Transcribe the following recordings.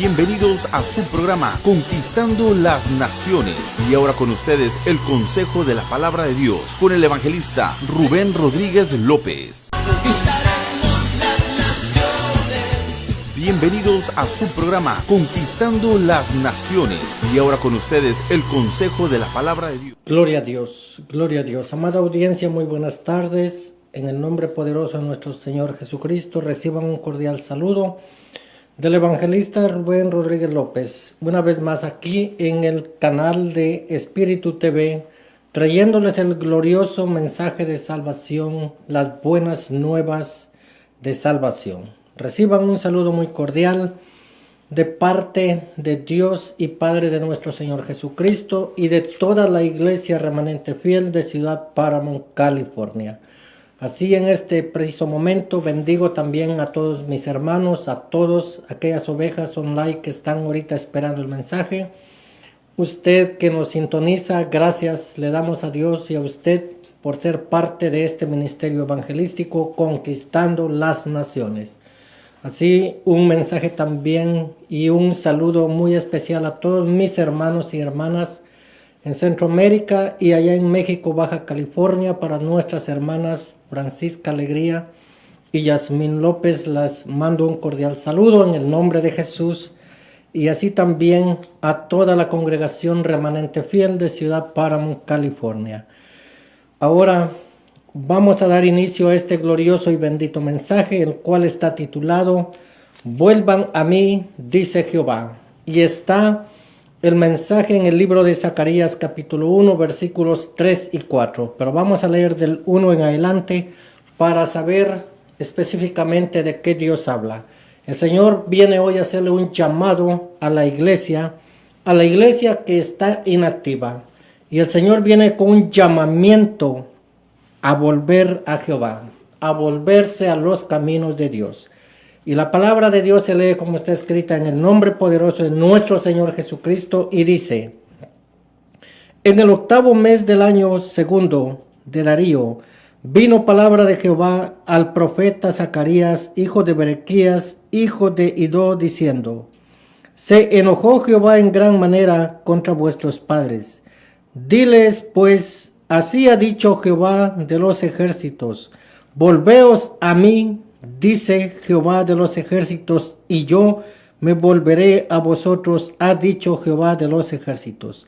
Bienvenidos a su programa Conquistando las Naciones. Y ahora con ustedes el consejo de la palabra de Dios con el evangelista Rubén Rodríguez López. Bienvenidos a su programa Conquistando las Naciones. Y ahora con ustedes el consejo de la palabra de Dios. Gloria a Dios, gloria a Dios. Amada audiencia, muy buenas tardes. En el nombre poderoso de nuestro Señor Jesucristo, reciban un cordial saludo del evangelista Rubén Rodríguez López. Una vez más aquí en el canal de Espíritu TV, trayéndoles el glorioso mensaje de salvación, las buenas nuevas de salvación. Reciban un saludo muy cordial de parte de Dios y Padre de nuestro Señor Jesucristo y de toda la iglesia remanente fiel de Ciudad Paramount, California. Así en este preciso momento bendigo también a todos mis hermanos, a todas aquellas ovejas online que están ahorita esperando el mensaje. Usted que nos sintoniza, gracias le damos a Dios y a usted por ser parte de este ministerio evangelístico Conquistando las Naciones. Así un mensaje también y un saludo muy especial a todos mis hermanos y hermanas en Centroamérica y allá en México, Baja California, para nuestras hermanas Francisca Alegría y Yasmín López. Las mando un cordial saludo en el nombre de Jesús y así también a toda la congregación remanente fiel de Ciudad Paramount, California. Ahora vamos a dar inicio a este glorioso y bendito mensaje, el cual está titulado Vuelvan a mí, dice Jehová, y está el mensaje en el libro de Zacarías capítulo 1 versículos 3 y 4, pero vamos a leer del 1 en adelante para saber específicamente de qué Dios habla. El Señor viene hoy a hacerle un llamado a la iglesia que está inactiva, y el Señor viene con un llamamiento a volver a Jehová, a volverse a los caminos de Dios. Y la palabra de Dios se lee como está escrita en el nombre poderoso de nuestro Señor Jesucristo y dice: En el 8º mes del año segundo de Darío, vino palabra de Jehová al profeta Zacarías, hijo de Berequías, hijo de Idó, diciendo: Se enojó Jehová en gran manera contra vuestros padres. Diles pues, así ha dicho Jehová de los ejércitos: Volveos a mí, dice Jehová de los ejércitos, y yo me volveré a vosotros, ha dicho Jehová de los ejércitos.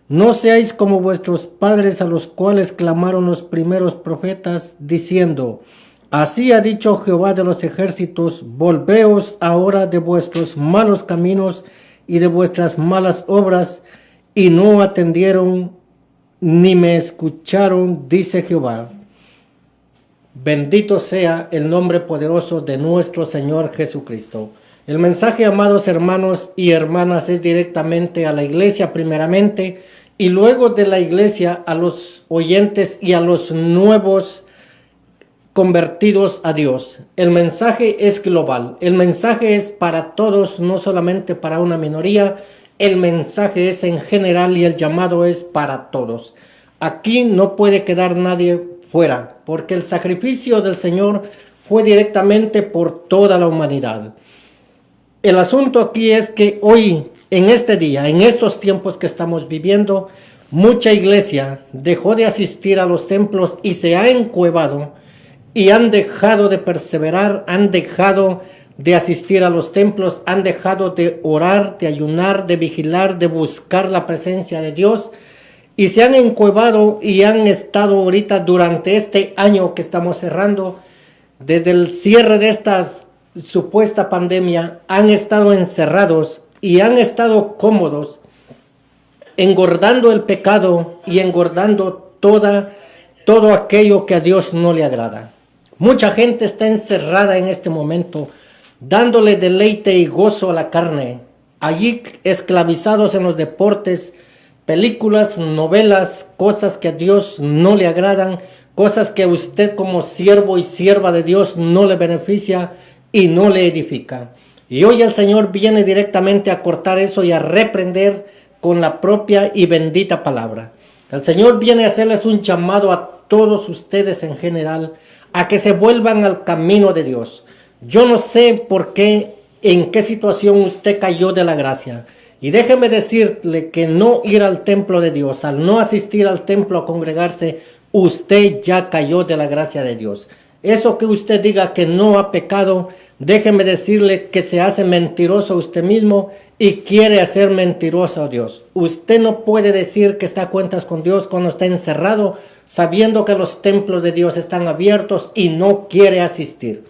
No seáis como vuestros padres, a los cuales clamaron los primeros profetas, diciendo: Así ha dicho Jehová de los ejércitos, volveos ahora de vuestros malos caminos y de vuestras malas obras, y no atendieron ni me escucharon, dice Jehová. Bendito sea el nombre poderoso de nuestro Señor Jesucristo. El mensaje, amados hermanos y hermanas, es directamente a la iglesia primeramente y luego de la iglesia a los oyentes y a los nuevos convertidos a Dios. El mensaje es global, el mensaje es para todos, no solamente para una minoría. El mensaje es en general y el llamado es para todos. Aquí no puede quedar nadie fuera, porque el sacrificio del Señor fue directamente por toda la humanidad. El asunto aquí es que hoy, en este día, en estos tiempos que estamos viviendo, mucha iglesia dejó de asistir a los templos y se ha encuevado y han dejado de perseverar, han dejado de asistir a los templos, han dejado de orar, de ayunar, de vigilar, de buscar la presencia de Dios, y se han encuevado y han estado ahorita durante este año que estamos cerrando, desde el cierre de esta supuesta pandemia, han estado encerrados y han estado cómodos, engordando el pecado y engordando todo aquello que a Dios no le agrada. Mucha gente está encerrada en este momento, dándole deleite y gozo a la carne, allí esclavizados en los deportes, películas, novelas, cosas que a Dios no le agradan, cosas que a usted como siervo y sierva de Dios no le beneficia y no le edifica. Y hoy el Señor viene directamente a cortar eso y a reprender con la propia y bendita palabra. El Señor viene a hacerles un llamado a todos ustedes en general, a que se vuelvan al camino de Dios. Yo no sé por qué en qué situación usted cayó de la gracia. Y déjeme decirle que no ir al templo de Dios, al no asistir al templo a congregarse, usted ya cayó de la gracia de Dios. Eso que usted diga que no ha pecado, déjeme decirle que se hace mentiroso usted mismo y quiere hacer mentiroso a Dios. Usted no puede decir que está a cuentas con Dios cuando está encerrado, sabiendo que los templos de Dios están abiertos y no quiere asistir.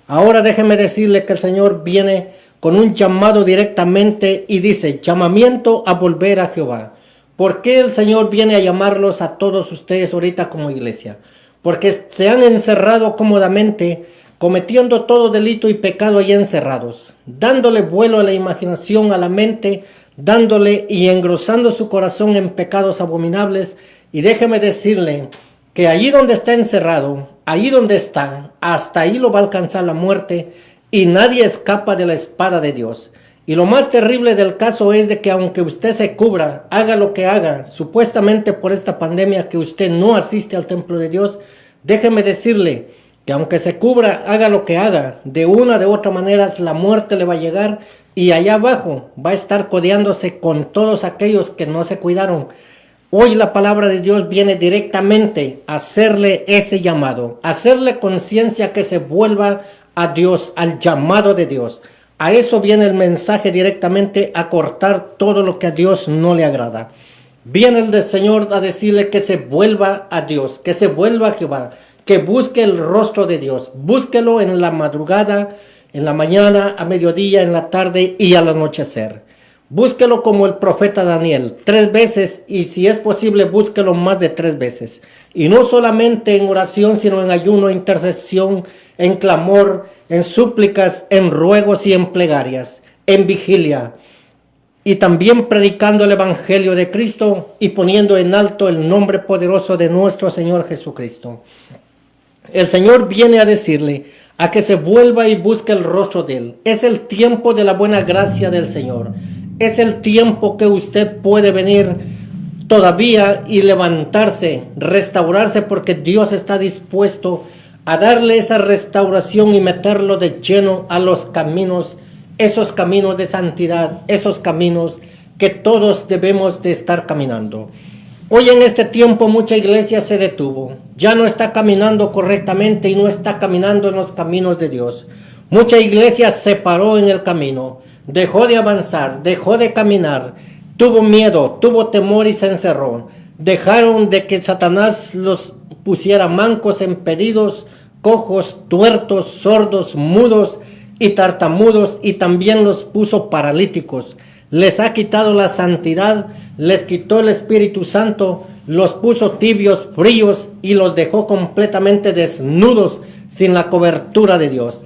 Ahora déjeme decirle que el Señor viene con un llamado directamente y dice, llamamiento a volver a Jehová. ¿Por qué el Señor viene a llamarlos a todos ustedes ahorita como iglesia? Porque se han encerrado cómodamente, cometiendo todo delito y pecado ahí encerrados, dándole vuelo a la imaginación, a la mente, dándole y engrosando su corazón en pecados abominables. Y déjeme decirle que allí donde está encerrado, ahí donde está, hasta ahí lo va a alcanzar la muerte y nadie escapa de la espada de Dios. Y lo más terrible del caso es de que aunque usted se cubra, haga lo que haga, supuestamente por esta pandemia que usted no asiste al templo de Dios, déjeme decirle que aunque se cubra, haga lo que haga, de una de otra manera la muerte le va a llegar y allá abajo va a estar codeándose con todos aquellos que no se cuidaron. Hoy la palabra de Dios viene directamente a hacerle ese llamado, a hacerle conciencia que se vuelva a Dios, al llamado de Dios. A eso viene el mensaje directamente, a cortar todo lo que a Dios no le agrada. Viene el del Señor a decirle que se vuelva a Dios, que se vuelva a Jehová, que busque el rostro de Dios. Búsquelo en la madrugada, en la mañana, a mediodía, en la tarde y al anochecer. Búsquelo como el profeta Daniel, 3 veces, y si es posible, búsquelo más de 3 veces. Y no solamente en oración, sino en ayuno, intercesión, en clamor, en súplicas, en ruegos y en plegarias, en vigilia. Y también predicando el evangelio de Cristo y poniendo en alto el nombre poderoso de nuestro Señor Jesucristo. El Señor viene a decirle a que se vuelva y busque el rostro de Él. Es el tiempo de la buena gracia del Señor. Es el tiempo que usted puede venir todavía y levantarse, restaurarse, porque Dios está dispuesto a darle esa restauración y meterlo de lleno a los caminos, esos caminos de santidad, esos caminos que todos debemos de estar caminando. Hoy en este tiempo mucha iglesia se detuvo, ya no está caminando correctamente y no está caminando en los caminos de Dios. Mucha iglesia se paró en el camino, dejó de avanzar, dejó de caminar, tuvo miedo, tuvo temor y se encerró. Dejaron de que Satanás los pusiera mancos, impedidos, cojos, tuertos, sordos, mudos y tartamudos, y también los puso paralíticos. Les ha quitado la santidad, les quitó el Espíritu Santo, los puso tibios, fríos y los dejó completamente desnudos, sin la cobertura de Dios.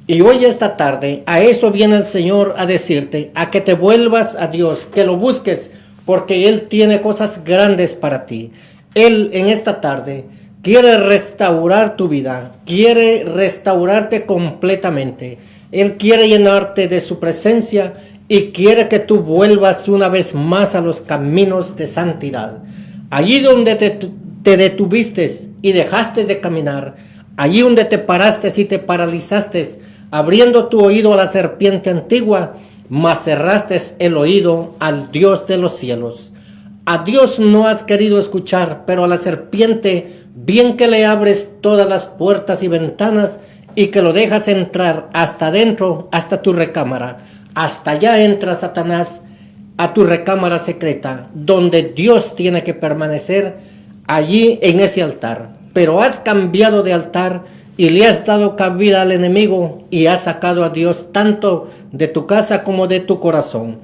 Y hoy esta tarde, a eso viene el Señor a decirte, a que te vuelvas a Dios, que lo busques, porque Él tiene cosas grandes para ti. Él en esta tarde quiere restaurar tu vida, quiere restaurarte completamente. Él quiere llenarte de su presencia y quiere que tú vuelvas una vez más a los caminos de santidad. Allí donde te detuviste y dejaste de caminar, allí donde te paraste y te paralizaste, abriendo tu oído a la serpiente antigua, mas cerraste el oído al Dios de los cielos. A Dios no has querido escuchar, pero a la serpiente bien que le abres todas las puertas y ventanas y que lo dejas entrar hasta adentro, hasta tu recámara. Hasta allá entra Satanás a tu recámara secreta, donde Dios tiene que permanecer, allí en ese altar. Pero has cambiado de altar y le has dado cabida al enemigo y has sacado a Dios tanto de tu casa como de tu corazón.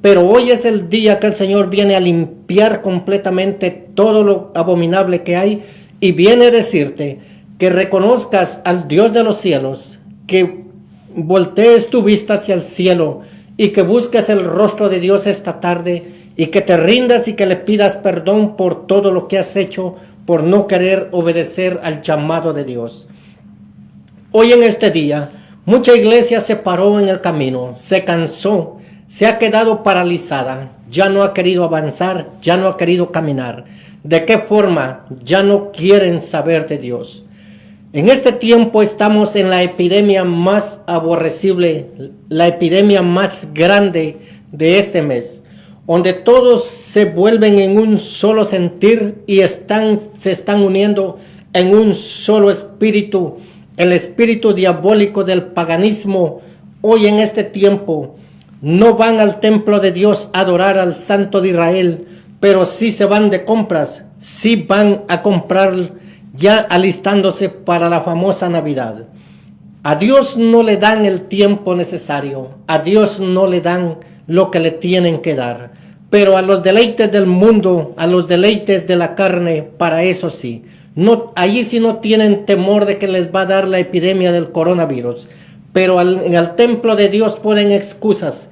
Pero hoy es el día que el Señor viene a limpiar completamente todo lo abominable que hay y viene a decirte que reconozcas al Dios de los cielos, que voltees tu vista hacia el cielo y que busques el rostro de Dios esta tarde y que te rindas y que le pidas perdón por todo lo que has hecho, por no querer obedecer al llamado de Dios. Hoy en este día, mucha iglesia se paró en el camino, se cansó, se ha quedado paralizada, ya no ha querido avanzar, ya no ha querido caminar. ¿De qué forma? Ya no quieren saber de Dios. En este tiempo estamos en la epidemia más aborrecible, la epidemia más grande de este mes, donde todos se vuelven en un solo sentir y se están uniendo en un solo espíritu, el espíritu diabólico del paganismo. Hoy en este tiempo no van al templo de Dios a adorar al Santo de Israel, pero sí se van de compras, sí van a comprar, ya alistándose para la famosa Navidad. A Dios no le dan el tiempo necesario, a Dios no le dan lo que le tienen que dar, pero a los deleites del mundo, a los deleites de la carne, para eso sí. No, allí sí no tienen temor de que les va a dar la epidemia del coronavirus, pero en el templo de Dios ponen excusas.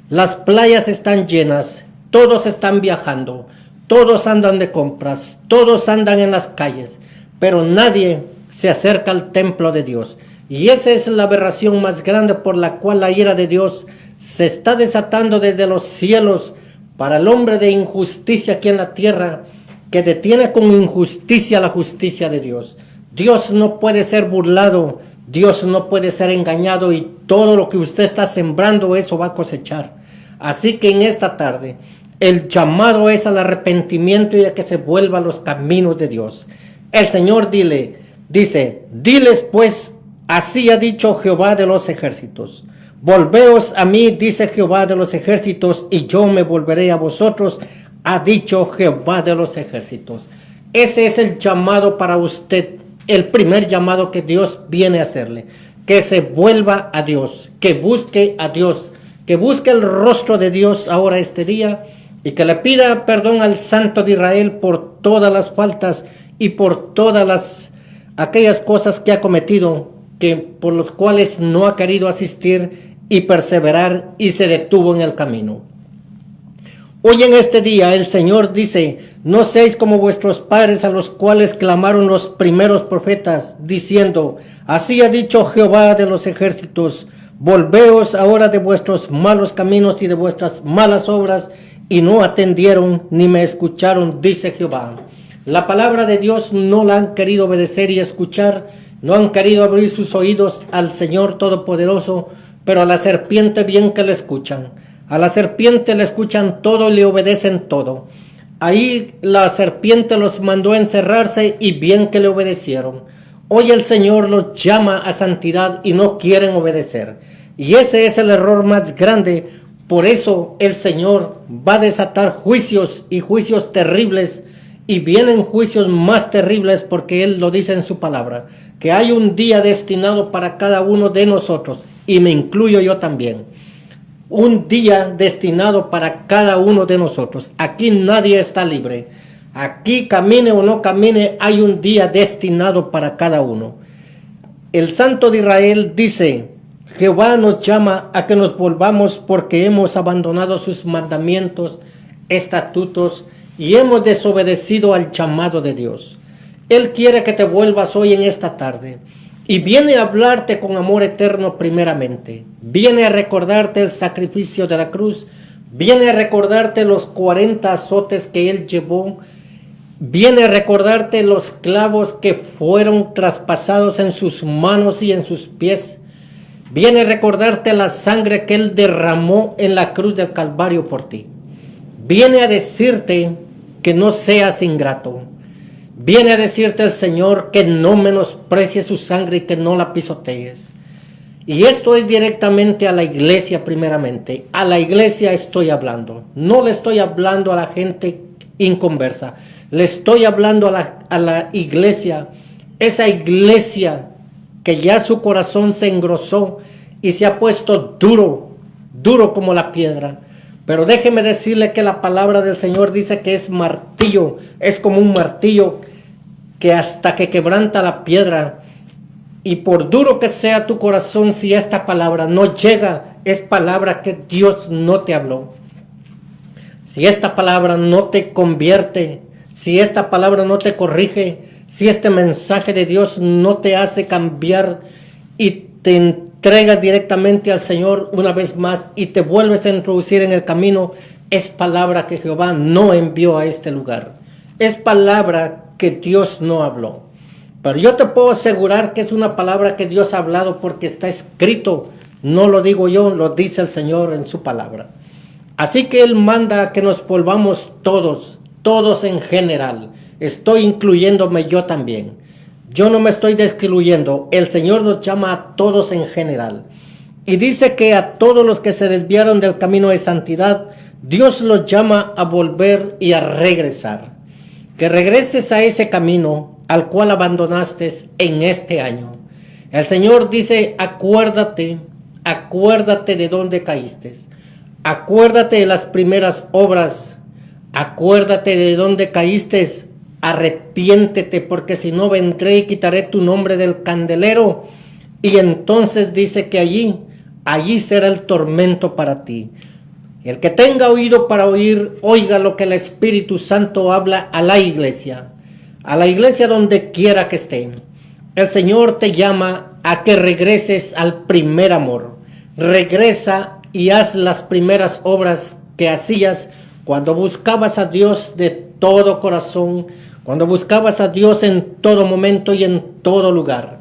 Las playas están llenas, todos están viajando, todos andan de compras, todos andan en las calles, pero nadie se acerca al templo de Dios. Y esa es la aberración más grande por la cual la ira de Dios se está desatando desde los cielos para el hombre de injusticia aquí en la tierra, que detiene con injusticia la justicia de Dios. Dios no puede ser burlado, Dios no puede ser engañado, y todo lo que usted está sembrando, eso va a cosechar. Así que en esta tarde, el llamado es al arrepentimiento y a que se vuelva a los caminos de Dios. El Señor dice, diles pues, así ha dicho Jehová de los ejércitos. Volveos a mí, dice Jehová de los ejércitos, y yo me volveré a vosotros, ha dicho Jehová de los ejércitos. Ese es el llamado para usted, el primer llamado que Dios viene a hacerle. Que se vuelva a Dios, que busque a Dios, que busque el rostro de Dios ahora este día, y que le pida perdón al Santo de Israel por todas las faltas y por todas aquellas cosas que ha cometido, por los cuales no ha querido asistir y perseverar y se detuvo en el camino. Hoy en este día el Señor dice, no seáis como vuestros padres, a los cuales clamaron los primeros profetas, diciendo, así ha dicho Jehová de los ejércitos, volveos ahora de vuestros malos caminos y de vuestras malas obras, y no atendieron ni me escucharon, dice Jehová. La palabra de Dios no la han querido obedecer y escuchar, no han querido abrir sus oídos al Señor Todopoderoso, pero a la serpiente bien que le escuchan. A la serpiente le escuchan todo y le obedecen todo. Ahí la serpiente los mandó a encerrarse y bien que le obedecieron. Hoy el Señor los llama a santidad y no quieren obedecer. Y ese es el error más grande. Por eso el Señor va a desatar juicios y juicios terribles. Y vienen juicios más terribles porque Él lo dice en su palabra. Que hay un día destinado para cada uno de nosotros. Y me incluyo yo también. Un día destinado para cada uno de nosotros. Aquí nadie está libre. Aquí camine o no camine, hay un día destinado para cada uno. El Santo de Israel dice, Jehová nos llama a que nos volvamos porque hemos abandonado sus mandamientos, estatutos y hemos desobedecido al llamado de Dios. Él quiere que te vuelvas hoy en esta tarde. Y viene a hablarte con amor eterno primeramente. Viene a recordarte el sacrificio de la cruz. Viene a recordarte los 40 azotes que Él llevó. Viene a recordarte los clavos que fueron traspasados en sus manos y en sus pies. Viene a recordarte la sangre que Él derramó en la cruz del Calvario por ti. Viene a decirte que no seas ingrato. Viene a decirte el Señor que no menosprecies su sangre y que no la pisotees. Y esto es directamente a la iglesia primeramente. A la iglesia estoy hablando. No le estoy hablando a la gente inconversa. Le estoy hablando a la iglesia. Esa iglesia que ya su corazón se engrosó y se ha puesto duro como la piedra. Pero déjeme decirle que la palabra del Señor dice que es martillo. Es como un martillo que hasta que quebranta la piedra. Y por duro que sea tu corazón, si esta palabra no llega, es palabra que Dios no te habló. Si esta palabra no te convierte, si esta palabra no te corrige, si este mensaje de Dios no te hace cambiar y te entregas directamente al Señor una vez más y te vuelves a introducir en el camino, es palabra que Jehová no envió a este lugar. Es palabra que Dios no habló. Pero yo te puedo asegurar que es una palabra que Dios ha hablado porque está escrito. No lo digo yo, lo dice el Señor en su palabra. Así que Él manda que nos volvamos todos, todos en general. Estoy incluyéndome yo también. Yo no me estoy excluyendo. El Señor nos llama a todos en general. Y dice que a todos los que se desviaron del camino de santidad, Dios los llama a volver y a regresar. Que regreses a ese camino al cual abandonaste en este año. El Señor dice, acuérdate de dónde caíste. Acuérdate de las primeras obras. Acuérdate de dónde caíste. Arrepiéntete, porque si no vendré y quitaré tu nombre del candelero. Y entonces dice que allí será el tormento para ti. El que tenga oído para oír, oiga lo que el Espíritu Santo habla a la iglesia donde quiera que esté. El Señor te llama a que regreses al primer amor. Regresa y haz las primeras obras que hacías cuando buscabas a Dios de todo corazón, cuando buscabas a Dios en todo momento y en todo lugar.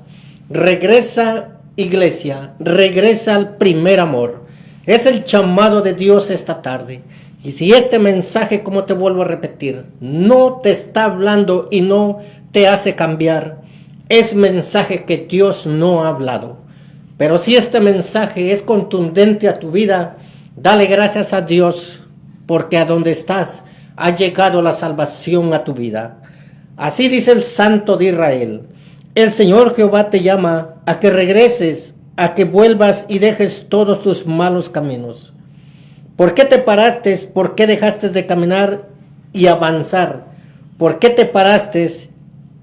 Regresa, iglesia, regresa al primer amor. Es el llamado de Dios esta tarde. Y si este mensaje, como te vuelvo a repetir, no te está hablando y no te hace cambiar, es mensaje que Dios no ha hablado. Pero si este mensaje es contundente a tu vida, dale gracias a Dios, porque a donde estás ha llegado la salvación a tu vida. Así dice el Santo de Israel. El Señor Jehová te llama a que regreses, a que vuelvas y dejes todos tus malos caminos. ¿Por qué te paraste? ¿Por qué dejaste de caminar y avanzar? ¿Por qué te paraste?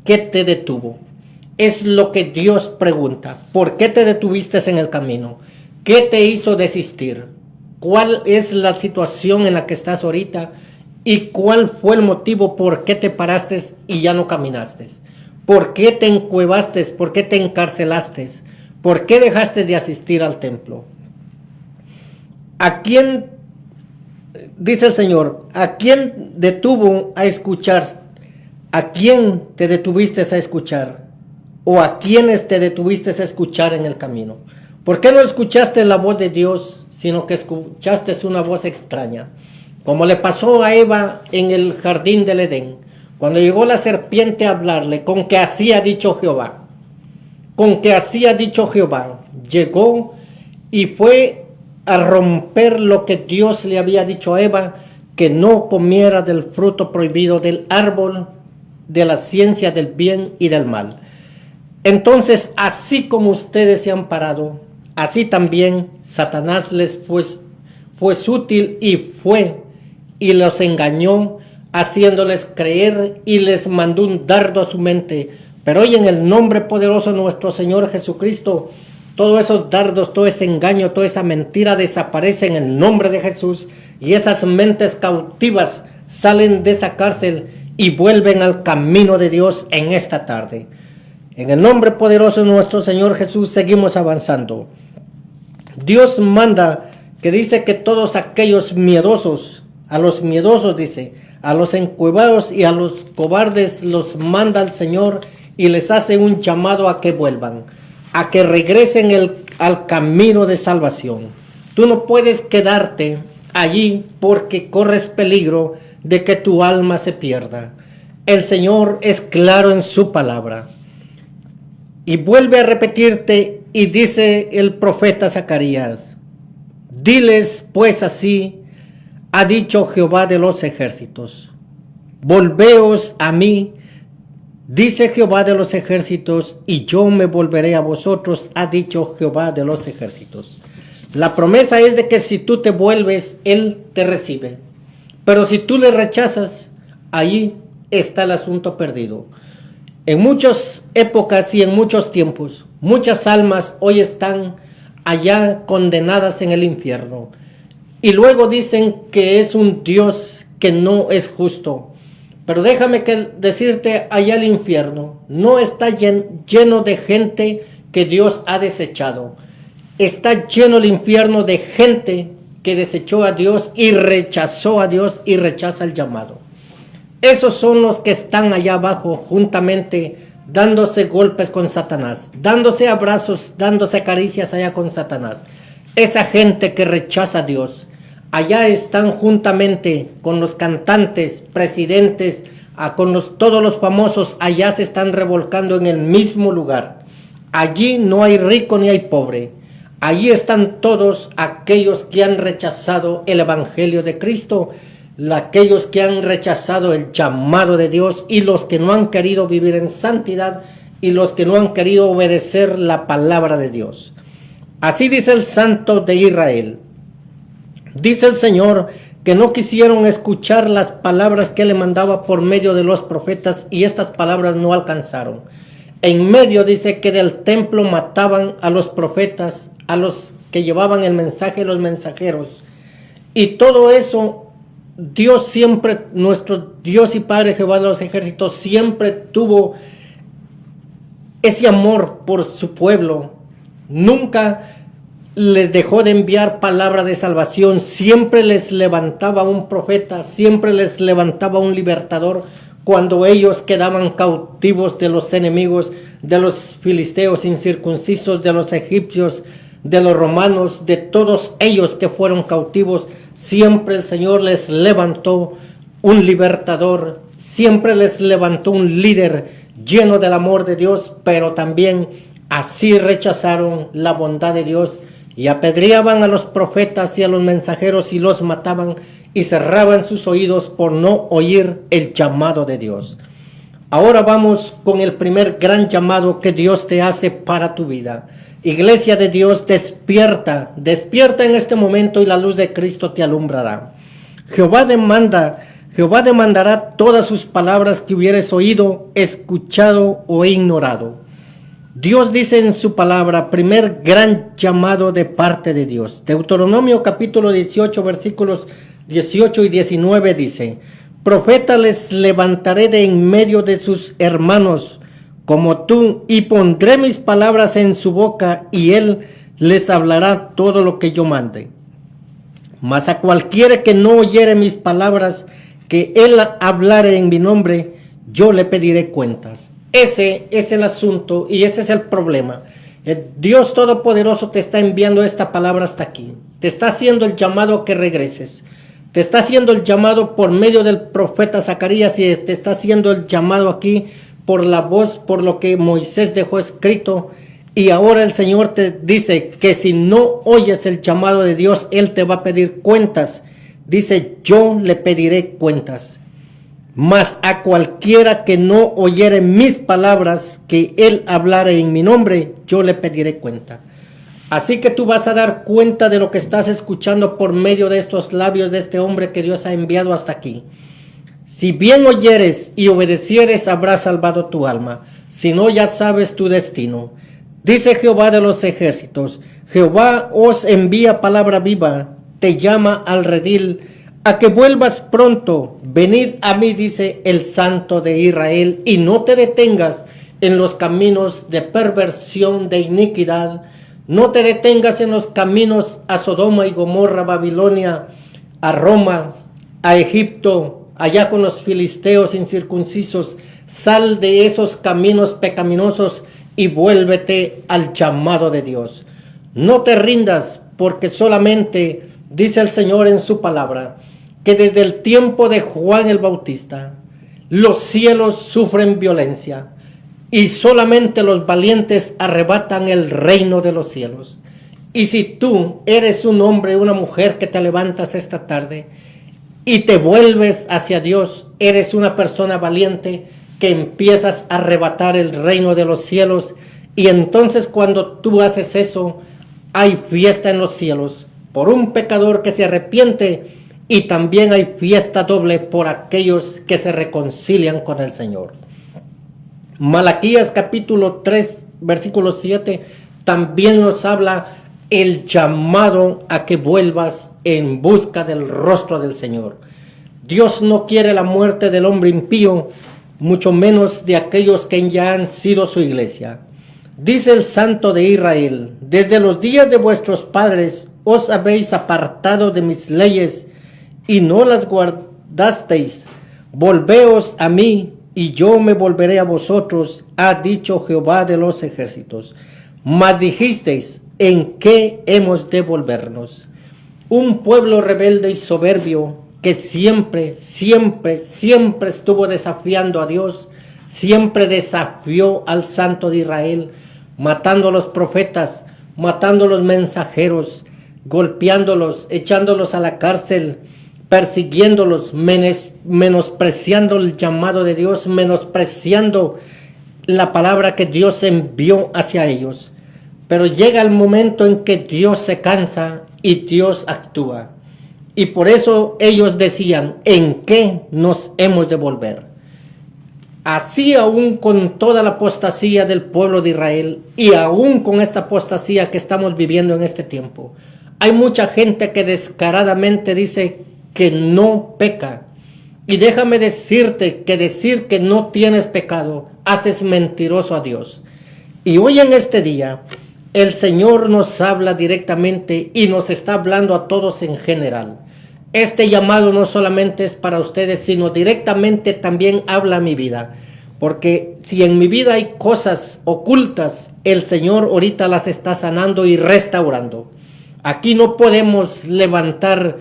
¿Qué te detuvo? Es lo que Dios pregunta. ¿Por qué te detuviste en el camino? ¿Qué te hizo desistir? ¿Cuál es la situación en la que estás ahorita? ¿Y cuál fue el motivo por qué te paraste y ya no caminaste? ¿Por qué te encuevaste? ¿Por qué te encarcelaste? ¿Por qué dejaste de asistir al templo? ¿A quién, dice el Señor, a quién detuvo a escuchar? ¿A quién te detuviste a escuchar? ¿O a quiénes te detuviste a escuchar en el camino? ¿Por qué no escuchaste la voz de Dios, sino que escuchaste una voz extraña? Como le pasó a Eva en el jardín del Edén, cuando llegó la serpiente a hablarle, con que así ha dicho Jehová. Con que así ha dicho Jehová. Llegó y fue a romper lo que Dios le había dicho a Eva, que no comiera del fruto prohibido del árbol de la ciencia del bien y del mal. Entonces, así como ustedes se han parado, así también Satanás les fue sutil y los engañó, haciéndoles creer y les mandó un dardo a su mente. Pero hoy en el nombre poderoso de nuestro Señor Jesucristo, todos esos dardos, todo ese engaño, toda esa mentira desaparece en el nombre de Jesús, y esas mentes cautivas salen de esa cárcel y vuelven al camino de Dios en esta tarde. En el nombre poderoso de nuestro Señor Jesús seguimos avanzando. Dios manda, que dice que todos aquellos miedosos, a los miedosos dice, a los encuevados y a los cobardes los manda el Señor y les hace un llamado a que vuelvan, a que regresen al camino de salvación. Tú no puedes quedarte allí porque corres peligro de que tu alma se pierda. El Señor es claro en su palabra. Y vuelve a repetirte y dice el profeta Zacarías, diles pues así, ha dicho Jehová de los ejércitos, volveos a mí, dice Jehová de los ejércitos, y yo me volveré a vosotros, ha dicho Jehová de los ejércitos. La promesa es de que si tú te vuelves, Él te recibe. Pero si tú le rechazas, ahí está el asunto perdido. En muchas épocas y en muchos tiempos, muchas almas hoy están allá condenadas en el infierno. Y luego dicen que es un Dios que no es justo. Pero déjame decirte, allá el infierno no está lleno de gente que Dios ha desechado. Está lleno el infierno de gente que desechó a Dios y rechazó a Dios y rechaza el llamado. Esos son los que están allá abajo juntamente dándose golpes con Satanás, dándose abrazos, dándose caricias allá con Satanás. Esa gente que rechaza a Dios, allá están juntamente con los cantantes, presidentes, todos los famosos, allá se están revolcando en el mismo lugar. Allí no hay rico ni hay pobre. Allí están todos aquellos que han rechazado el Evangelio de Cristo, aquellos que han rechazado el llamado de Dios y los que no han querido vivir en santidad y los que no han querido obedecer la palabra de Dios. Así dice el Santo de Israel. Dice el Señor que no quisieron escuchar las palabras que le mandaba por medio de los profetas y estas palabras no alcanzaron. En medio dice que del templo mataban a los profetas, a los que llevaban el mensaje, los mensajeros. Y todo eso, Dios siempre, nuestro Dios y Padre Jehová de los ejércitos, siempre tuvo ese amor por su pueblo. Nunca les dejó de enviar palabra de salvación. Siempre les levantaba un profeta, siempre les levantaba un libertador cuando ellos quedaban cautivos de los enemigos, de los filisteos incircuncisos, de los egipcios, de los romanos, de todos ellos que fueron cautivos. Siempre el Señor les levantó un libertador, siempre les levantó un líder lleno del amor de Dios, pero también así rechazaron la bondad de Dios y apedreaban a los profetas y a los mensajeros y los mataban y cerraban sus oídos por no oír el llamado de Dios. Ahora vamos con el primer gran llamado que Dios te hace para tu vida. Iglesia de Dios, despierta, despierta en este momento y la luz de Cristo te alumbrará. Jehová demandará todas sus palabras que hubieres oído, escuchado o ignorado. Dios dice en su palabra, primer gran llamado de parte de Dios. Deuteronomio capítulo 18, versículos 18 y 19 dice: profeta les levantaré de en medio de sus hermanos, como tú, y pondré mis palabras en su boca, y él les hablará todo lo que yo mande. Mas a cualquiera que no oyere mis palabras, que él hablare en mi nombre, yo le pediré cuentas. Ese es el asunto y ese es el problema. El Dios Todopoderoso te está enviando esta palabra hasta aquí. Te está haciendo el llamado a que regreses. Te está haciendo el llamado por medio del profeta Zacarías y te está haciendo el llamado aquí por la voz, por lo que Moisés dejó escrito. Y ahora el Señor te dice que si no oyes el llamado de Dios, Él te va a pedir cuentas. Dice, yo le pediré cuentas. Mas a cualquiera que no oyere mis palabras, que él hablare en mi nombre, yo le pediré cuenta. Así que tú vas a dar cuenta de lo que estás escuchando por medio de estos labios de este hombre que Dios ha enviado hasta aquí. Si bien oyeres y obedecieres, habrás salvado tu alma. Si no, ya sabes tu destino. Dice Jehová de los ejércitos, Jehová os envía palabra viva, te llama al redil, a que vuelvas pronto. Venid a mí, dice el Santo de Israel, y no te detengas en los caminos de perversión, de iniquidad. No te detengas en los caminos a Sodoma y Gomorra, Babilonia, a Roma, a Egipto, allá con los filisteos incircuncisos. Sal de esos caminos pecaminosos y vuélvete al llamado de Dios. No te rindas, porque solamente dice el Señor en su palabra, que desde el tiempo de Juan el Bautista, los cielos sufren violencia y solamente los valientes arrebatan el reino de los cielos. Y si tú eres un hombre o una mujer que te levantas esta tarde y te vuelves hacia Dios, eres una persona valiente que empiezas a arrebatar el reino de los cielos, y entonces cuando tú haces eso, hay fiesta en los cielos por un pecador que se arrepiente. Y también hay fiesta doble por aquellos que se reconcilian con el Señor. Malaquías capítulo 3, versículo 7, también nos habla el llamado a que vuelvas en busca del rostro del Señor. Dios no quiere la muerte del hombre impío, mucho menos de aquellos que ya han sido su iglesia. Dice el Santo de Israel, desde los días de vuestros padres os habéis apartado de mis leyes, y no las guardasteis. Volveos a mí, y yo me volveré a vosotros, ha dicho Jehová de los ejércitos. Mas dijisteis, ¿en qué hemos de volvernos? Un pueblo rebelde y soberbio que siempre estuvo desafiando a Dios, siempre desafió al Santo de Israel, matando a los profetas, matando a los mensajeros, golpeándolos, echándolos a la cárcel, persiguiéndolos, menospreciando el llamado de Dios, menospreciando la palabra que Dios envió hacia ellos. Pero llega el momento en que Dios se cansa y Dios actúa. Y por eso ellos decían, ¿en qué nos hemos de volver? Así aún con toda la apostasía del pueblo de Israel y aún con esta apostasía que estamos viviendo en este tiempo, hay mucha gente que descaradamente dice que no peca. Y déjame decirte que decir que no tienes pecado, haces mentiroso a Dios. Y hoy en este día, el Señor nos habla directamente y nos está hablando a todos en general. Este llamado no solamente es para ustedes, sino directamente también habla a mi vida. Porque si en mi vida hay cosas ocultas, el Señor ahorita las está sanando y restaurando. Aquí no podemos levantar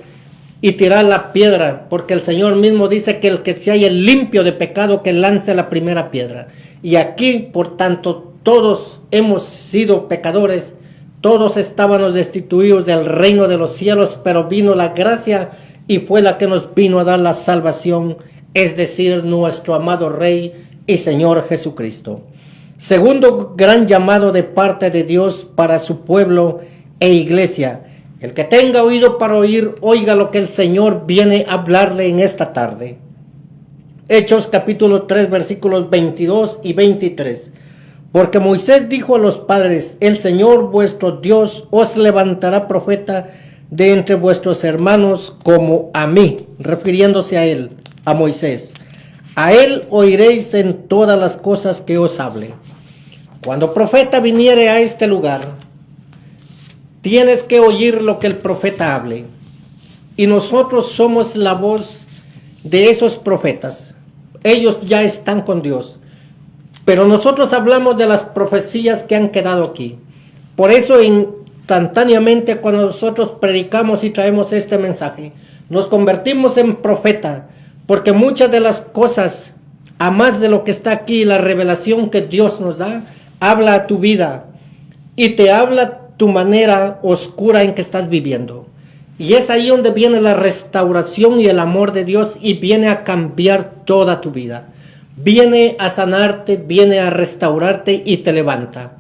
y tirar la piedra, porque el Señor mismo dice que el que se haya limpio de pecado, que lance la primera piedra. Y aquí, por tanto, todos hemos sido pecadores, todos estábamos destituidos del reino de los cielos, pero vino la gracia y fue la que nos vino a dar la salvación, es decir, nuestro amado Rey y Señor Jesucristo. Segundo gran llamado de parte de Dios para su pueblo e iglesia. El que tenga oído para oír, oiga lo que el Señor viene a hablarle en esta tarde. Hechos capítulo 3 versículos 22 y 23. Porque Moisés dijo a los padres, el Señor vuestro Dios os levantará profeta de entre vuestros hermanos como a mí, refiriéndose a él, a Moisés. A él oiréis en todas las cosas que os hable. Cuando profeta viniere a este lugar, tienes que oír lo que el profeta hable. Y nosotros somos la voz de esos profetas. Ellos ya están con Dios. Pero nosotros hablamos de las profecías que han quedado aquí. Por eso instantáneamente cuando nosotros predicamos y traemos este mensaje, nos convertimos en profeta. Porque muchas de las cosas, a más de lo que está aquí, la revelación que Dios nos da, habla a tu vida. Y te habla tu manera oscura en que estás viviendo. Y es ahí donde viene la restauración y el amor de Dios y viene a cambiar toda tu vida. Viene a sanarte, viene a restaurarte y te levanta.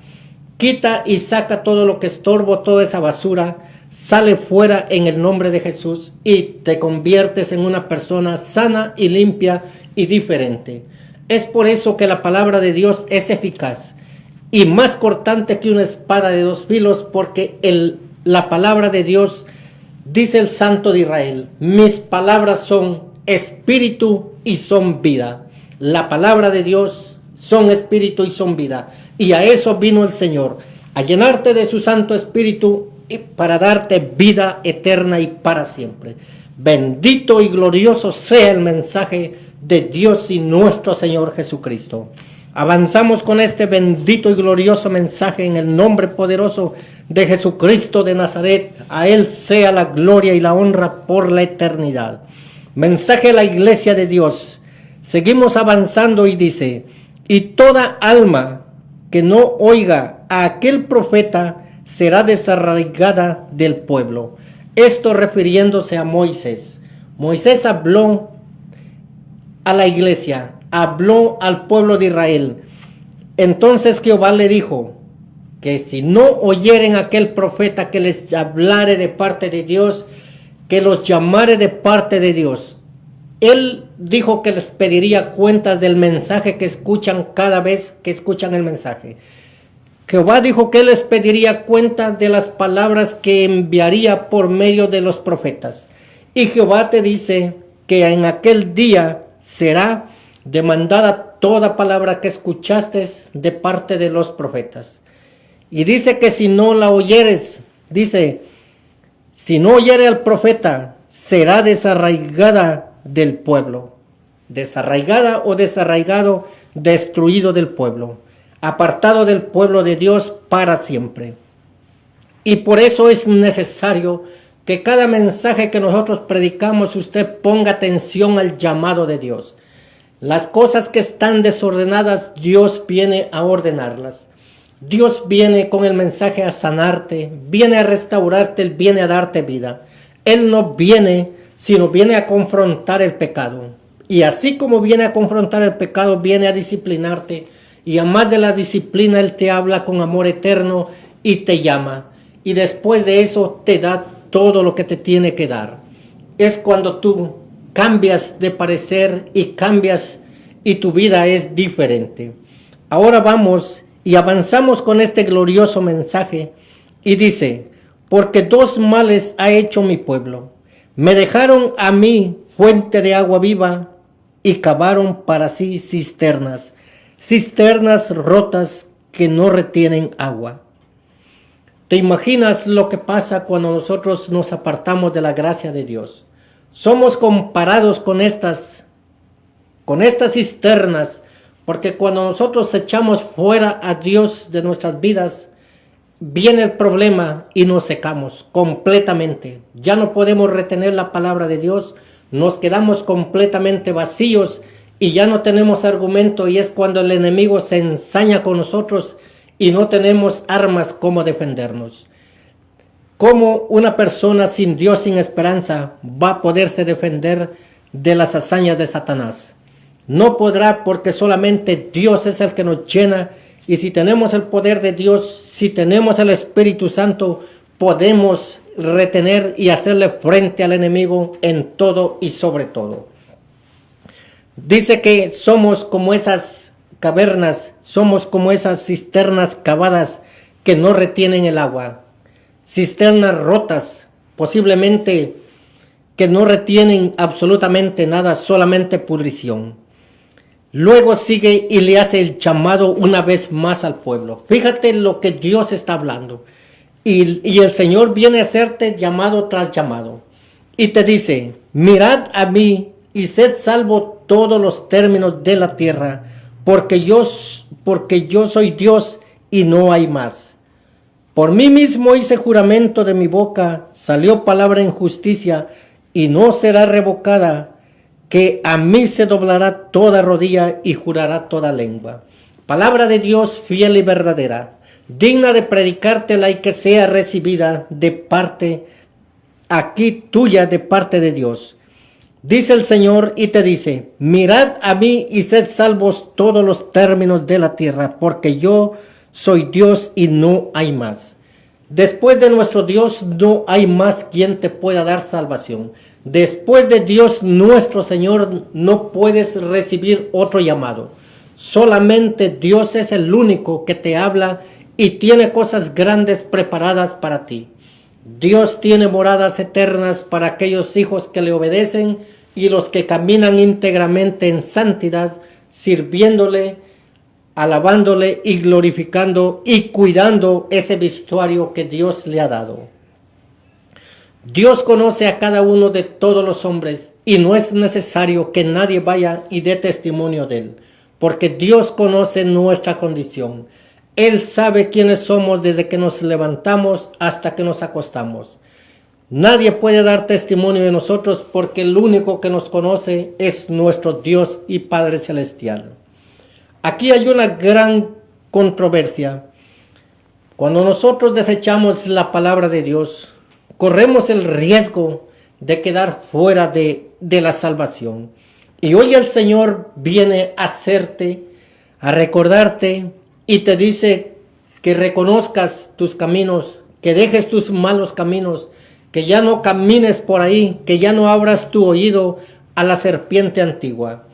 Quita y saca todo lo que estorbo, toda esa basura, sale fuera en el nombre de Jesús y te conviertes en una persona sana y limpia y diferente. Es por eso que la palabra de Dios es eficaz y más cortante que una espada de dos filos, porque la palabra de Dios, dice el Santo de Israel, mis palabras son espíritu y son vida. La palabra de Dios son espíritu y son vida. Y a eso vino el Señor, a llenarte de su Santo Espíritu y para darte vida eterna y para siempre. Bendito y glorioso sea el mensaje de Dios y nuestro Señor Jesucristo. Avanzamos con este bendito y glorioso mensaje en el nombre poderoso de Jesucristo de Nazaret. A Él sea la gloria y la honra por la eternidad. Mensaje a la iglesia de Dios. Seguimos avanzando y dice, y toda alma que no oiga a aquel profeta será desarraigada del pueblo. Esto refiriéndose a Moisés. Moisés habló a la iglesia, habló al pueblo de Israel. Entonces Jehová le dijo que si no oyeren a aquel profeta que les hablare de parte de Dios, que los llamare de parte de Dios, él dijo que les pediría cuentas del mensaje que escuchan cada vez que escuchan el mensaje. Jehová dijo que él les pediría cuentas de las palabras que enviaría por medio de los profetas. Y Jehová te dice que en aquel día será demandada toda palabra que escuchaste de parte de los profetas. Y dice que si no la oyeres, dice, si no oyere al profeta, será desarraigada del pueblo. desarraigada o desarraigado, destruido del pueblo, apartado del pueblo de Dios para siempre. Y por eso es necesario que cada mensaje que nosotros predicamos, usted ponga atención al llamado de Dios. Las cosas que están desordenadas, Dios viene a ordenarlas. Dios viene con el mensaje a sanarte, viene a restaurarte, Él viene a darte vida. Él no viene, sino viene a confrontar el pecado. Y así como viene a confrontar el pecado, viene a disciplinarte. Y además de la disciplina, Él te habla con amor eterno y te llama. Y después de eso te da todo lo que te tiene que dar. Es cuando tú cambias de parecer y cambias y tu vida es diferente. Ahora vamos y avanzamos con este glorioso mensaje y dice: porque dos males ha hecho mi pueblo. Me dejaron a mí fuente de agua viva y cavaron para sí cisternas, cisternas rotas que no retienen agua. ¿Te imaginas lo que pasa cuando nosotros nos apartamos de la gracia de Dios? Somos comparados con estas cisternas, porque cuando nosotros echamos fuera a Dios de nuestras vidas, viene el problema y nos secamos completamente. Ya no podemos retener la palabra de Dios, nos quedamos completamente vacíos y ya no tenemos argumento, y es cuando el enemigo se ensaña con nosotros y no tenemos armas como defendernos. ¿Cómo una persona sin Dios, sin esperanza, va a poderse defender de las hazañas de Satanás? No podrá, porque solamente Dios es el que nos llena, y si tenemos el poder de Dios, si tenemos el Espíritu Santo, podemos retener y hacerle frente al enemigo en todo y sobre todo. Dice que somos como esas cavernas, somos como esas cisternas cavadas que no retienen el agua, cisternas rotas, posiblemente que no retienen absolutamente nada, solamente pudrición. Luego sigue y le hace el llamado una vez más al pueblo. Fíjate lo que Dios está hablando. Y el Señor viene a hacerte llamado tras llamado. Y te dice: mirad a mí y sed salvo todos los términos de la tierra, porque yo soy Dios y no hay más. Por mí mismo hice juramento de mi boca, salió palabra en justicia y no será revocada, que a mí se doblará toda rodilla y jurará toda lengua. Palabra de Dios fiel y verdadera, digna de predicártela y que sea recibida de parte aquí tuya, de parte de Dios. Dice el Señor y te dice: mirad a mí y sed salvos todos los términos de la tierra, porque yo soy Dios y no hay más. Después de nuestro Dios no hay más quien te pueda dar salvación. Después de Dios nuestro Señor no puedes recibir otro llamado. Solamente Dios es el único que te habla y tiene cosas grandes preparadas para ti. Dios tiene moradas eternas para aquellos hijos que le obedecen y los que caminan íntegramente en santidad, sirviéndole, alabándole y glorificando y cuidando ese vestuario que Dios le ha dado. Dios conoce a cada uno de todos los hombres y no es necesario que nadie vaya y dé testimonio de él, porque Dios conoce nuestra condición. Él sabe quiénes somos desde que nos levantamos hasta que nos acostamos. Nadie puede dar testimonio de nosotros, porque el único que nos conoce es nuestro Dios y Padre Celestial. Aquí hay una gran controversia. Cuando nosotros desechamos la palabra de Dios, corremos el riesgo de quedar fuera de la salvación. Y hoy el Señor viene a hacerte, a recordarte, y te dice que reconozcas tus caminos, que dejes tus malos caminos, que ya no camines por ahí, que ya no abras tu oído a la serpiente antigua.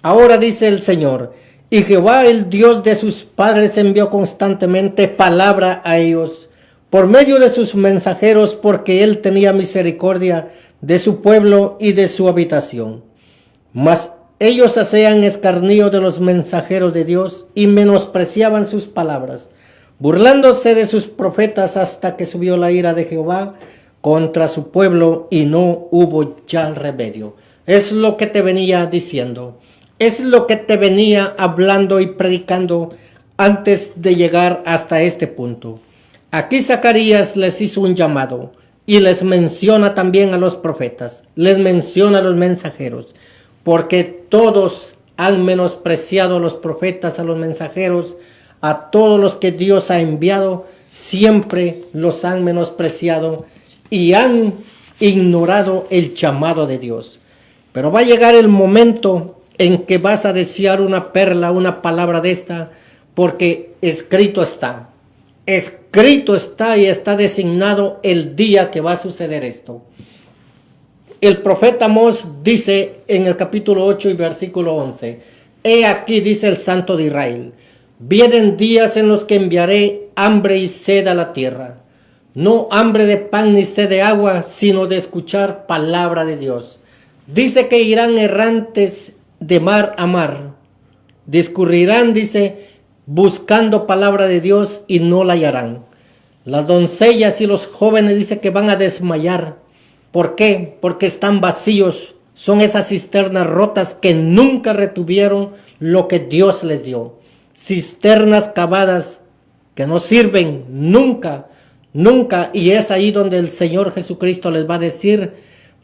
Ahora dice el Señor: y Jehová, el Dios de sus padres, envió constantemente palabra a ellos por medio de sus mensajeros, porque él tenía misericordia de su pueblo y de su habitación. Mas ellos hacían escarnio de los mensajeros de Dios y menospreciaban sus palabras, burlándose de sus profetas, hasta que subió la ira de Jehová contra su pueblo y no hubo ya remedio. Es lo que te venía diciendo. Es lo que te venía hablando y predicando antes de llegar hasta este punto. Aquí Zacarías les hizo un llamado y les menciona también a los profetas, les menciona a los mensajeros, porque todos han menospreciado a los profetas, a los mensajeros, a todos los que Dios ha enviado, siempre los han menospreciado y han ignorado el llamado de Dios. Pero va a llegar el momento en que vas a desear una perla, una palabra de esta, porque escrito está y está designado el día que va a suceder esto. El profeta Amós dice en el capítulo 8 y versículo 11, he aquí, dice el Santo de Israel, vienen días en los que enviaré hambre y sed a la tierra, no hambre de pan ni sed de agua, sino de escuchar palabra de Dios. Dice que irán errantes de mar a mar, discurrirán, dice, buscando palabra de Dios y no la hallarán. Las doncellas y los jóvenes dice que van a desmayar. ¿Por qué? Porque están vacíos. Son esas cisternas rotas que nunca retuvieron lo que Dios les dio. Cisternas cavadas que no sirven nunca, nunca. Y es ahí donde el Señor Jesucristo les va a decir,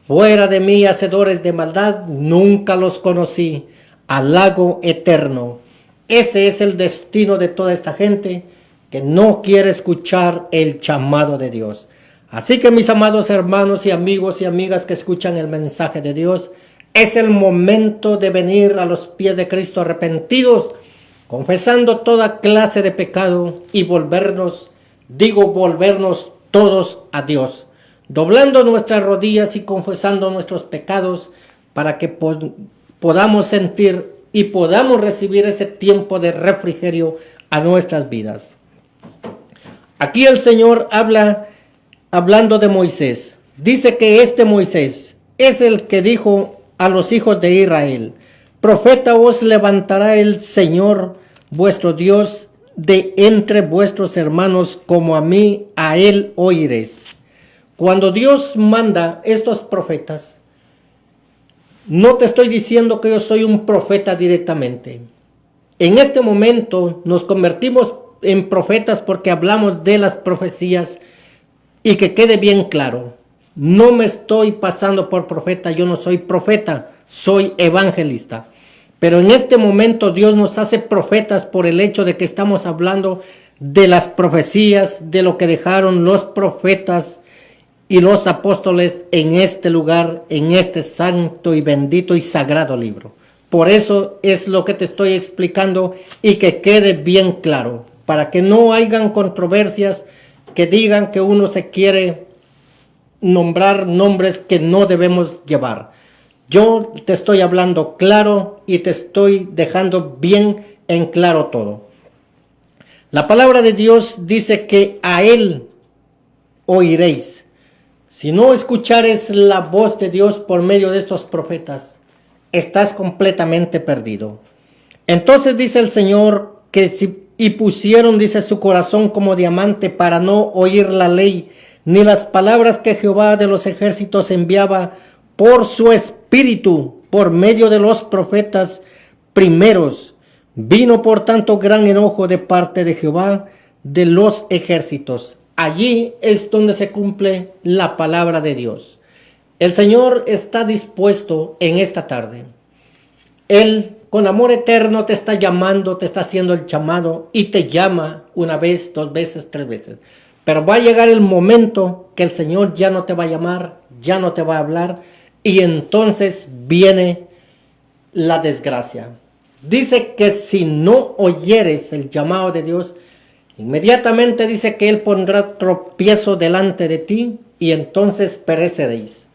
fuera de mí, hacedores de maldad, nunca los conocí, al lago eterno. Ese es el destino de toda esta gente que no quiere escuchar el llamado de Dios. Así que mis amados hermanos y amigos y amigas que escuchan el mensaje de Dios, es el momento de venir a los pies de Cristo arrepentidos, confesando toda clase de pecado y volvernos todos a Dios, doblando nuestras rodillas y confesando nuestros pecados para que podamos sentir y podamos recibir ese tiempo de refrigerio a nuestras vidas. Aquí el Señor hablando de Moisés. Dice que este Moisés es el que dijo a los hijos de Israel, profeta os levantará el Señor vuestro Dios de entre vuestros hermanos, como a mí, a él oiréis. Cuando Dios manda estos profetas, no te estoy diciendo que yo soy un profeta directamente. En este momento nos convertimos en profetas porque hablamos de las profecías y que quede bien claro. No me estoy pasando por profeta, yo no soy profeta, soy evangelista. Pero en este momento Dios nos hace profetas por el hecho de que estamos hablando de las profecías, de lo que dejaron los profetas y los apóstoles en este lugar, en este santo y bendito y sagrado libro. Por eso es lo que te estoy explicando y que quede bien claro, para que no hayan controversias que digan que uno se quiere nombrar nombres que no debemos llevar. Yo te estoy hablando claro y te estoy dejando bien en claro todo. La palabra de Dios dice que a él oiréis. Si no escuchares la voz de Dios por medio de estos profetas, estás completamente perdido. Entonces dice el Señor que y pusieron, dice, su corazón como diamante para no oír la ley, ni las palabras que Jehová de los ejércitos enviaba por su espíritu, por medio de los profetas primeros. Vino por tanto gran enojo de parte de Jehová de los ejércitos. Allí es donde se cumple la palabra de Dios. El Señor está dispuesto en esta tarde. Él con amor eterno te está llamando, te está haciendo el llamado y te llama una vez, dos veces, tres veces. Pero va a llegar el momento que el Señor ya no te va a llamar, ya no te va a hablar y entonces viene la desgracia. Dice que si no oyeres el llamado de Dios, inmediatamente dice que Él pondrá tropiezo delante de ti y entonces pereceréis.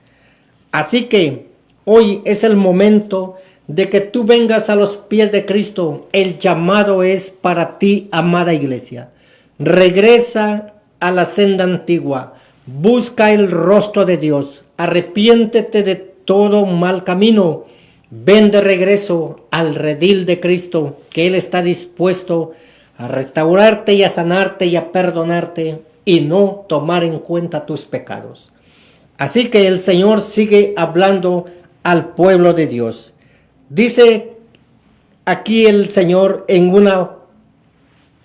Así que hoy es el momento de que tú vengas a los pies de Cristo. El llamado es para ti, amada iglesia. Regresa a la senda antigua. Busca el rostro de Dios. Arrepiéntete de todo mal camino. Ven de regreso al redil de Cristo, que Él está dispuesto a restaurarte y a sanarte y a perdonarte y no tomar en cuenta tus pecados. Así que el Señor sigue hablando al pueblo de Dios. Dice aquí el Señor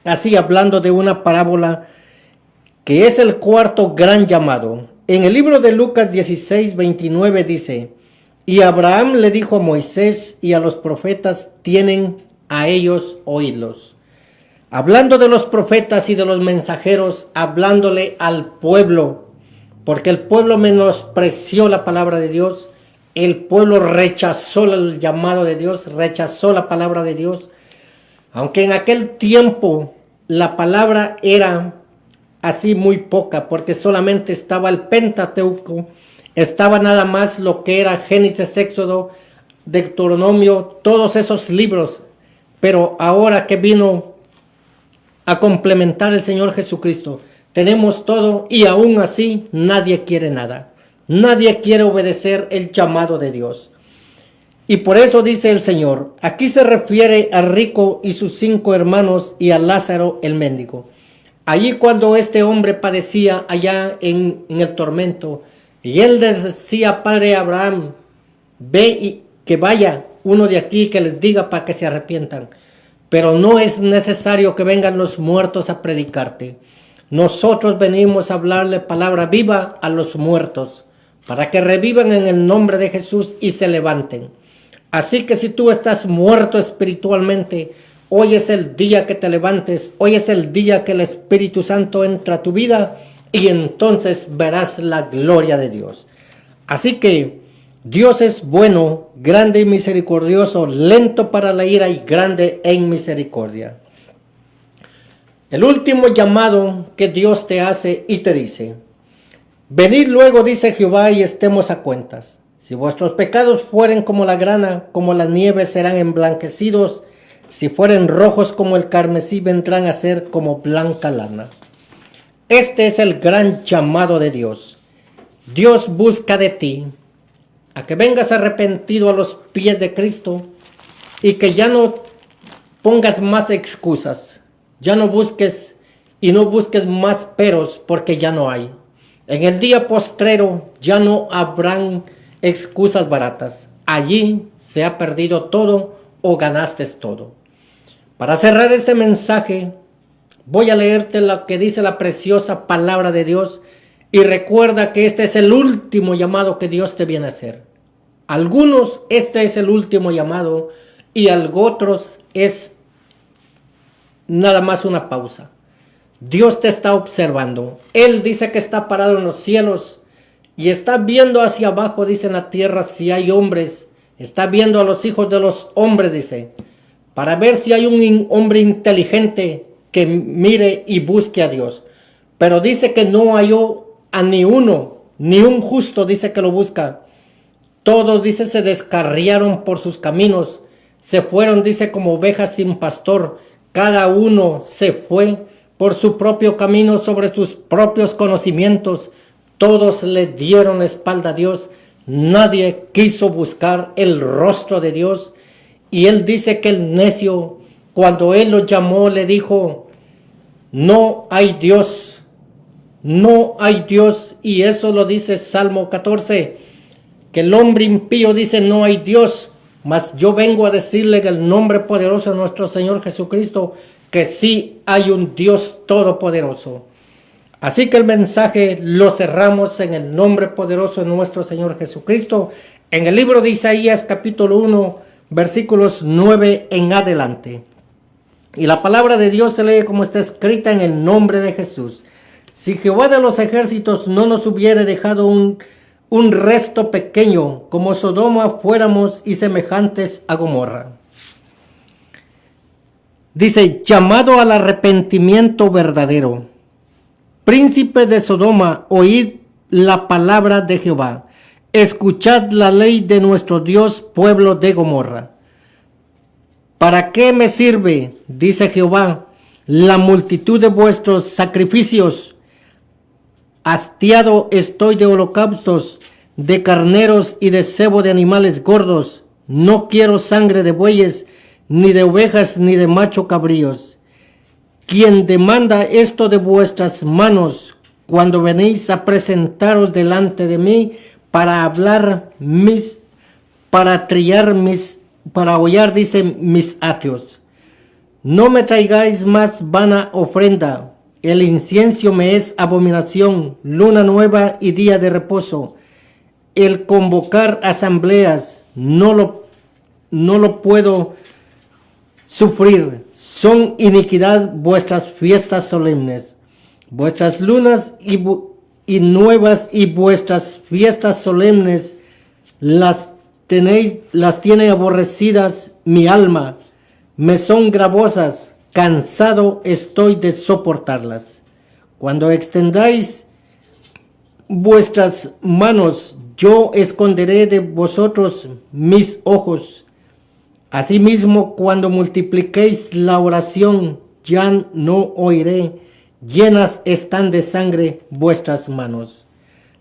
así hablando de una parábola, que es el cuarto gran llamado. En el libro de Lucas 16:29 dice: y Abraham le dijo a Moisés y a los profetas, tienen a ellos oídlos. Hablando de los profetas y de los mensajeros, hablándole al pueblo, porque el pueblo menospreció la palabra de Dios, el pueblo rechazó el llamado de Dios, rechazó la palabra de Dios, aunque en aquel tiempo la palabra era así muy poca, porque solamente estaba el Pentateuco, estaba nada más lo que era Génesis, Éxodo, Deuteronomio, todos esos libros. Pero ahora que vino a complementar el Señor Jesucristo, tenemos todo y aún así nadie quiere nada. Nadie quiere obedecer el llamado de Dios. Y por eso dice el Señor, aquí se refiere al rico y sus 5 hermanos y a Lázaro el mendigo. Allí cuando este hombre padecía allá en el tormento, y él decía, Padre Abraham, ve y que vaya uno de aquí que les diga para que se arrepientan. Pero no es necesario que vengan los muertos a predicarte. Nosotros venimos a hablarle palabra viva a los muertos, para que revivan en el nombre de Jesús y se levanten. Así que si tú estás muerto espiritualmente, hoy es el día que te levantes, hoy es el día que el Espíritu Santo entra a tu vida y entonces verás la gloria de Dios. Así que Dios es bueno, grande y misericordioso, lento para la ira y grande en misericordia. El último llamado que Dios te hace y te dice: venid luego, dice Jehová, y estemos a cuentas. Si vuestros pecados fueren como la grana, como la nieve serán emblanquecidos. Si fueren rojos como el carmesí, vendrán a ser como blanca lana. Este es el gran llamado de Dios. Dios busca de ti a que vengas arrepentido a los pies de Cristo y que ya no pongas más excusas, ya no busques y no busques más peros, porque ya no hay. En el día postrero ya no habrán excusas baratas. Allí se ha perdido todo o ganaste todo. Para cerrar este mensaje, voy a leerte lo que dice la preciosa palabra de Dios. Y recuerda que este es el último llamado que Dios te viene a hacer. Algunos este es el último llamado y a otros es nada más una pausa. Dios te está observando. Él dice que está parado en los cielos y está viendo hacia abajo, dice, en la tierra si hay hombres. Está viendo a los hijos de los hombres, dice, para ver si hay un hombre inteligente que mire y busque a Dios. Pero dice que no halló a ni uno, ni un justo, dice que lo busca. Todos, dice, se descarriaron por sus caminos, se fueron, dice, como ovejas sin pastor. Cada uno se fue por su propio camino, sobre sus propios conocimientos. Todos le dieron la espalda a Dios. Nadie quiso buscar el rostro de Dios. Y él dice que el necio, cuando él lo llamó, le dijo: no hay Dios. No hay Dios. Y eso lo dice Salmo 14, que el hombre impío dice no hay Dios, mas yo vengo a decirle en el nombre poderoso de nuestro Señor Jesucristo que sí hay un Dios todopoderoso. Así que el mensaje lo cerramos en el nombre poderoso de nuestro Señor Jesucristo, en el libro de Isaías capítulo 1, versículos 9 en adelante. Y la palabra de Dios se lee como está escrita en el nombre de Jesús. Si Jehová de los ejércitos no nos hubiere dejado un resto pequeño, como Sodoma fuéramos y semejantes a Gomorra. Dice: llamado al arrepentimiento verdadero. Príncipe de Sodoma, oíd la palabra de Jehová. Escuchad la ley de nuestro Dios, pueblo de Gomorra. ¿Para qué me sirve, dice Jehová, la multitud de vuestros sacrificios? Hastiado estoy de holocaustos, de carneros y de cebo de animales gordos. No quiero sangre de bueyes, ni de ovejas, ni de macho cabríos. Quien demanda esto de vuestras manos, cuando venís a presentaros delante de mí para hablar mis para hollar, dice, mis atrios. No me traigáis más vana ofrenda. El incienso me es abominación, luna nueva y día de reposo. El convocar asambleas no lo puedo sufrir. Son iniquidad vuestras fiestas solemnes. Vuestras lunas y nuevas y vuestras fiestas solemnes las tiene aborrecidas mi alma. Me son gravosas. Cansado estoy de soportarlas. Cuando extendáis vuestras manos, yo esconderé de vosotros mis ojos. Asimismo, cuando multipliquéis la oración, ya no oiré. Llenas están de sangre vuestras manos.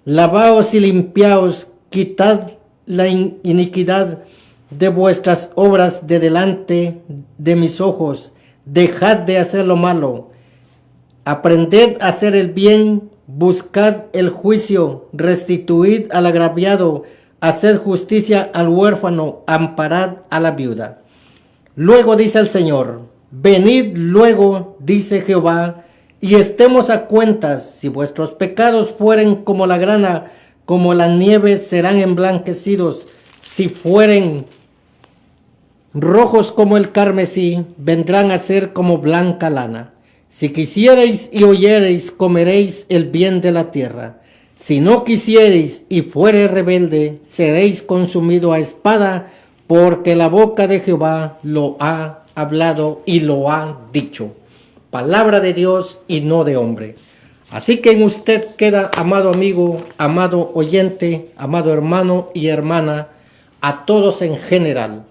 Lavaos y limpiaos, quitad la iniquidad de vuestras obras de delante de mis ojos. Dejad de hacer lo malo, aprended a hacer el bien, buscad el juicio, restituid al agraviado, haced justicia al huérfano, amparad a la viuda. Luego dice el Señor, venid luego, dice Jehová, y estemos a cuentas. Si vuestros pecados fueren como la grana, como la nieve serán emblanquecidos. Si fueren rojos como el carmesí, vendrán a ser como blanca lana. Si quisiereis y oyereis, comeréis el bien de la tierra. Si no quisiereis y fuere rebelde, seréis consumido a espada, porque la boca de Jehová lo ha hablado y lo ha dicho. Palabra de Dios y no de hombre. Así que en usted queda, amado amigo, amado oyente, amado hermano y hermana, a todos en general.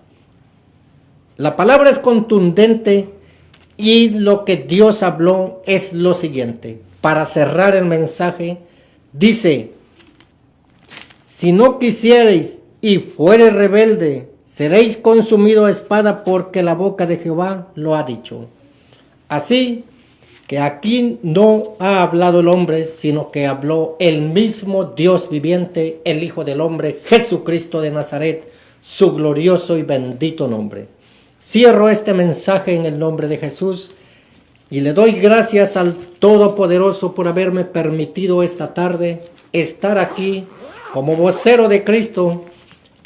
La palabra es contundente y lo que Dios habló es lo siguiente. Para cerrar el mensaje, dice, si no quisiereis y fuere rebelde, seréis consumido a espada, porque la boca de Jehová lo ha dicho. Así que aquí no ha hablado el hombre, sino que habló el mismo Dios viviente, el Hijo del Hombre, Jesucristo de Nazaret, su glorioso y bendito nombre. Cierro este mensaje en el nombre de Jesús y le doy gracias al Todopoderoso por haberme permitido esta tarde estar aquí como vocero de Cristo,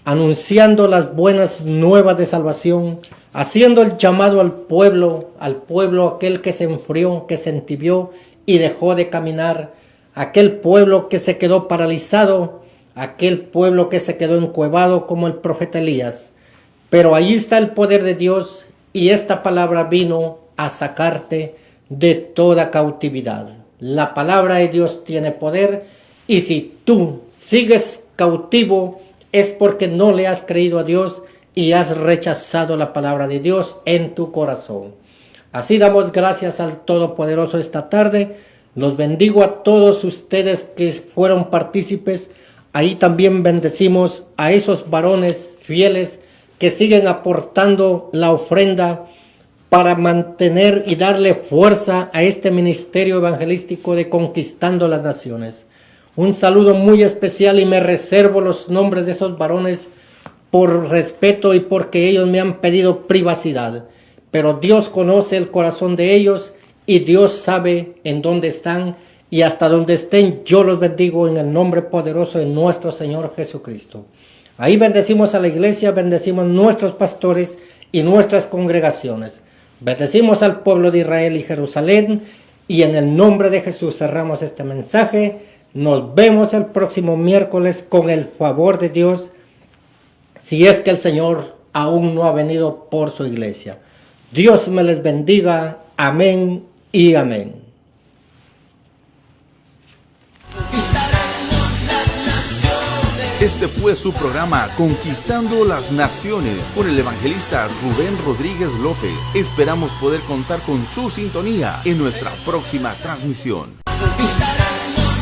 anunciando las buenas nuevas de salvación, haciendo el llamado al pueblo aquel que se enfrió, que se entibió y dejó de caminar, aquel pueblo que se quedó paralizado, aquel pueblo que se quedó encuevado como el profeta Elías. Pero ahí está el poder de Dios y esta palabra vino a sacarte de toda cautividad. La palabra de Dios tiene poder y si tú sigues cautivo es porque no le has creído a Dios y has rechazado la palabra de Dios en tu corazón. Así damos gracias al Todopoderoso esta tarde. Los bendigo a todos ustedes que fueron partícipes. Ahí también bendecimos a esos varones fieles que siguen aportando la ofrenda para mantener y darle fuerza a este ministerio evangelístico de Conquistando las Naciones. Un saludo muy especial y me reservo los nombres de esos varones por respeto y porque ellos me han pedido privacidad. Pero Dios conoce el corazón de ellos y Dios sabe en dónde están y hasta donde estén yo los bendigo en el nombre poderoso de nuestro Señor Jesucristo. Ahí bendecimos a la iglesia, bendecimos nuestros pastores y nuestras congregaciones. Bendecimos al pueblo de Israel y Jerusalén y en el nombre de Jesús cerramos este mensaje. Nos vemos el próximo miércoles con el favor de Dios, si es que el Señor aún no ha venido por su iglesia. Dios me les bendiga. Amén y amén. Este fue su programa Conquistando las Naciones con el evangelista Rubén Rodríguez López. Esperamos poder contar con su sintonía en nuestra próxima transmisión.